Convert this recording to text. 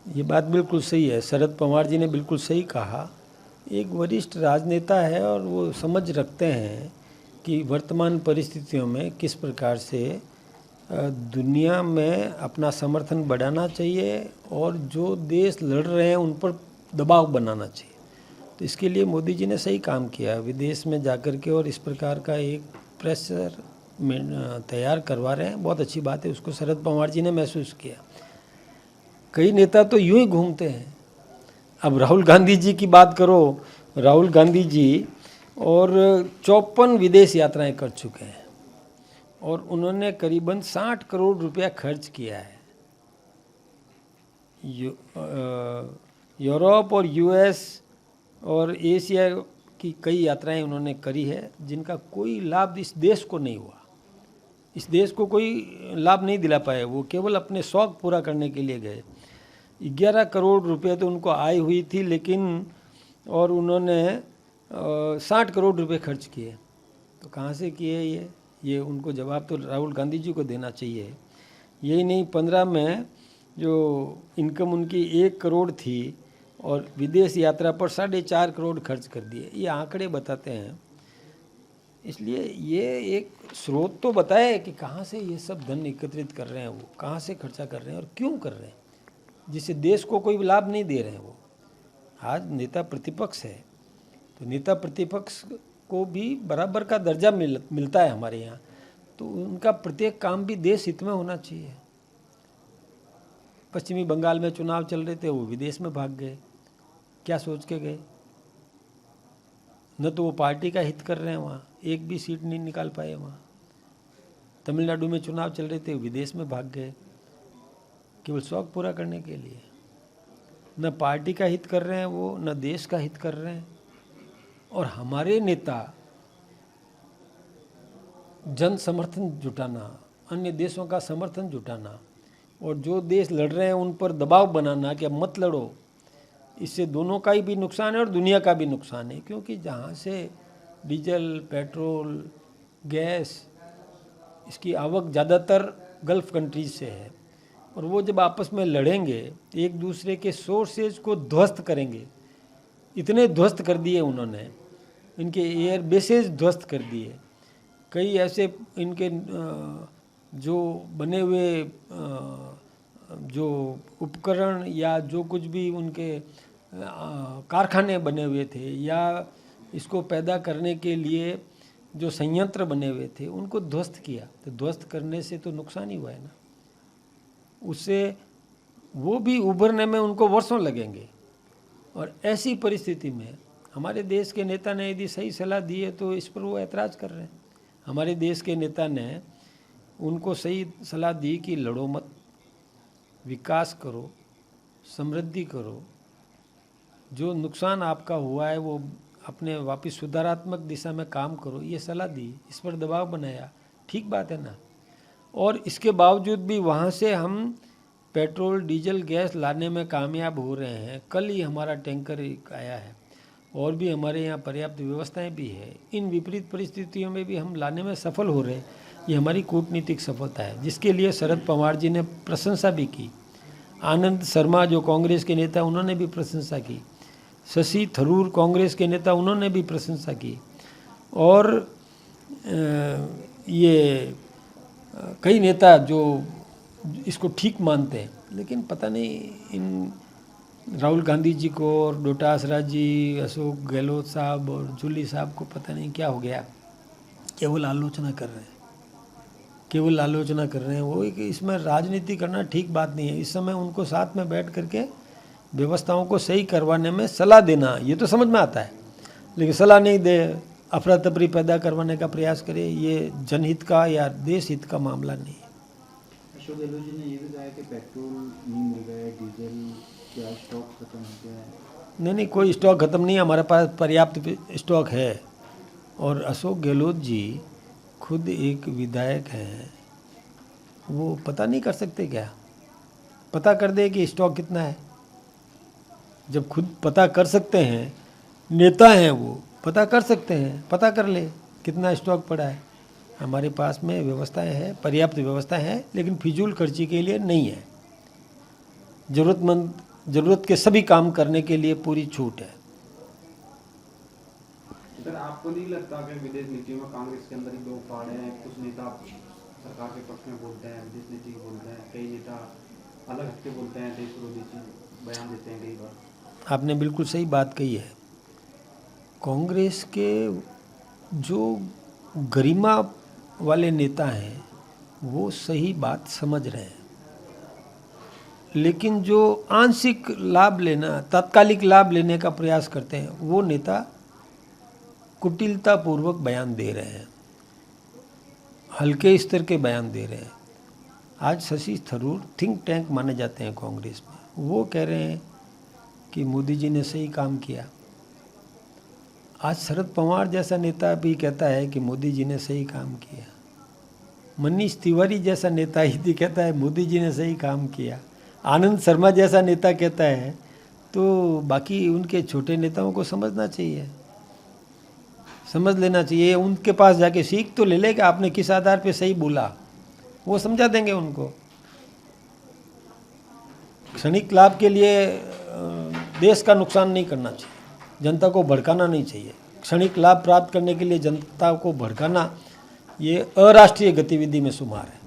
ये बात बिल्कुल सही है। शरद पवार जी ने बिल्कुल सही कहा। एक वरिष्ठ राजनेता है और वो समझ रखते हैं कि वर्तमान परिस्थितियों में किस प्रकार से दुनिया में अपना समर्थन बढ़ाना चाहिए और जो देश लड़ रहे हैं उन पर दबाव बनाना चाहिए। तो इसके लिए मोदी जी ने सही काम किया, विदेश में जाकर के और इस प्रकार का एक प्रेशर में तैयार करवा रहे हैं। बहुत अच्छी बात है, उसको शरद पवार जी ने महसूस किया। कई नेता तो यूं ही घूमते हैं। अब राहुल गांधी जी की बात करो, राहुल गांधी जी और 54 विदेश यात्राएं कर चुके हैं और उन्होंने करीबन 60 करोड़ रुपया खर्च किया है। यूरोप और यूएस और एशिया की कई यात्राएं उन्होंने करी है, जिनका कोई लाभ इस देश को नहीं हुआ। इस देश को कोई लाभ नहीं दिला पाए। वो केवल अपने शौक पूरा करने के लिए गए। 11 करोड़ रुपए तो उनको आय हुई थी, लेकिन और उन्होंने 60 करोड़ रुपए खर्च किए। तो कहाँ से किए ये उनको जवाब तो राहुल गांधी जी को देना चाहिए। यही नहीं, 15 में जो इनकम उनकी 1 करोड़ थी और विदेश यात्रा पर 4.5 करोड़ खर्च कर दिए। ये आंकड़े बताते हैं। इसलिए ये एक स्रोत तो बताए कि कहाँ से ये सब धन एकत्रित कर रहे हैं, वो कहाँ से खर्चा कर रहे हैं और क्यों कर रहे हैं, जिससे देश को कोई लाभ नहीं दे रहे हैं वो। आज नेता प्रतिपक्ष है तो नेता प्रतिपक्ष को भी बराबर का दर्जा मिलता है हमारे यहाँ। तो उनका प्रत्येक काम भी देश हित में होना चाहिए। पश्चिमी बंगाल में चुनाव चल रहे थे, वो विदेश में भाग गए। क्या सोच के गए? न तो वो पार्टी का हित कर रहे हैं, वहाँ एक भी सीट नहीं निकाल पाए। वहाँ तमिलनाडु में चुनाव चल रहे थे, विदेश में भाग गए केवल शौक पूरा करने के लिए। न पार्टी का हित कर रहे हैं वो, न देश का हित कर रहे हैं। और हमारे नेता जन समर्थन जुटाना, अन्य देशों का समर्थन जुटाना और जो देश लड़ रहे हैं उन पर दबाव बनाना कि अब मत लड़ो, इससे दोनों का ही भी नुकसान है और दुनिया का भी नुकसान है। क्योंकि जहाँ से डीजल, पेट्रोल, गैस, इसकी आवक ज़्यादातर गल्फ़ कंट्रीज से है और वो जब आपस में लड़ेंगे, एक दूसरे के सोर्सेज को ध्वस्त करेंगे। इतने ध्वस्त कर दिए उन्होंने, इनके एयर बेसेस ध्वस्त कर दिए। कई ऐसे इनके जो बने हुए जो उपकरण या जो कुछ भी उनके कारखाने बने हुए थे या इसको पैदा करने के लिए जो संयंत्र बने हुए थे, उनको ध्वस्त किया। तो ध्वस्त करने से तो नुकसान ही हुआ है ना। उससे वो भी उभरने में उनको वर्षों लगेंगे। और ऐसी परिस्थिति में हमारे देश के नेता ने यदि सही सलाह दी है तो इस पर वो ऐतराज़ कर रहे हैं। हमारे देश के नेता ने उनको सही सलाह दी कि लड़ो मत, विकास करो, समृद्धि करो, जो नुकसान आपका हुआ है वो अपने वापस सुधारात्मक दिशा में काम करो, ये सलाह दी, इस पर दबाव बनाया। ठीक बात है ना। और इसके बावजूद भी वहाँ से हम पेट्रोल, डीजल, गैस लाने में कामयाब हो रहे हैं। कल ही हमारा टैंकर आया है और भी हमारे यहाँ पर्याप्त व्यवस्थाएं भी है। इन विपरीत परिस्थितियों में भी हम लाने में सफल हो रहे हैं। ये हमारी कूटनीतिक सफलता है, जिसके लिए शरद पवार जी ने प्रशंसा भी की। आनंद शर्मा जो कांग्रेस के नेता, उन्होंने भी प्रशंसा की। शशि थरूर कांग्रेस के नेता, उन्होंने भी प्रशंसा की। और ये कई नेता जो इसको ठीक मानते हैं, लेकिन पता नहीं इन राहुल गांधी जी को और डोटासरा जी, अशोक गहलोत साहब और जूली साहब को पता नहीं क्या हो गया, केवल आलोचना कर रहे हैं, केवल आलोचना कर रहे हैं। वो कि इसमें राजनीति करना ठीक बात नहीं है। इस समय उनको साथ में बैठ करके व्यवस्थाओं को सही करवाने में सलाह देना, ये तो समझ में आता है, लेकिन सलाह नहीं दे, अफरा तफरी पैदा करवाने का प्रयास करे, ये जनहित का या देश हित का मामला नहीं है। अशोक गहलोत जी ने ये भी कहा कि पेट्रोल नहीं मिल रहा है, डीजल क्या स्टॉक खत्म हो गया है। नहीं, कोई स्टॉक ख़त्म नहीं है, हमारे पास पर्याप्त स्टॉक है। और अशोक गहलोत जी खुद एक विधायक हैं, वो पता नहीं कर सकते क्या? पता कर दे कि स्टॉक कितना है। जब खुद पता कर सकते हैं, नेता हैं वो, पता कर सकते हैं, पता कर ले कितना स्टॉक पड़ा है। हमारे पास में व्यवस्थाएं हैं, पर्याप्त व्यवस्थाएं हैं, लेकिन फिजूल खर्ची के लिए नहीं है। ज़रूरतमंद ज़रूरत के सभी काम करने के लिए पूरी छूट है। सर, आपको नहीं लगता कि विदेश नीति में कांग्रेस के अंदर ही दो फाड़ हैं? कुछ नेता सरकार के पक्ष में बोलते हैं, विदेश नीति को बोलते हैं, कई नेता अलग हटके बोलते हैं, देश विरोधी बयान देते हैं कई बार। आपने बिल्कुल सही बात कही है। कांग्रेस के जो गरिमा वाले नेता हैं वो सही बात समझ रहे हैं, लेकिन जो आंशिक लाभ लेना, तात्कालिक लाभ लेने का प्रयास करते हैं, वो नेता कुटिलतापूर्वक बयान दे रहे हैं, हल्के स्तर के बयान दे रहे हैं। आज शशि थरूर थिंक टैंक माने जाते हैं कांग्रेस में, वो कह रहे हैं कि मोदी जी ने सही काम किया। आज शरद पवार जैसा नेता भी कहता है कि मोदी जी ने सही काम किया। मनीष तिवारी जैसा नेता ही कहता है मोदी जी ने सही काम किया। आनंद शर्मा जैसा नेता कहता है, तो बाकी उनके छोटे नेताओं को समझना चाहिए, समझ लेना चाहिए। उनके पास जाके सीख तो ले ले कि आपने किस आधार पे सही बोला, वो समझा देंगे उनको। क्षणिक लाभ के लिए देश का नुकसान नहीं करना चाहिए, जनता को भड़काना नहीं चाहिए। क्षणिक लाभ प्राप्त करने के लिए जनता को भड़काना ये अराष्ट्रीय गतिविधि में शुमार है।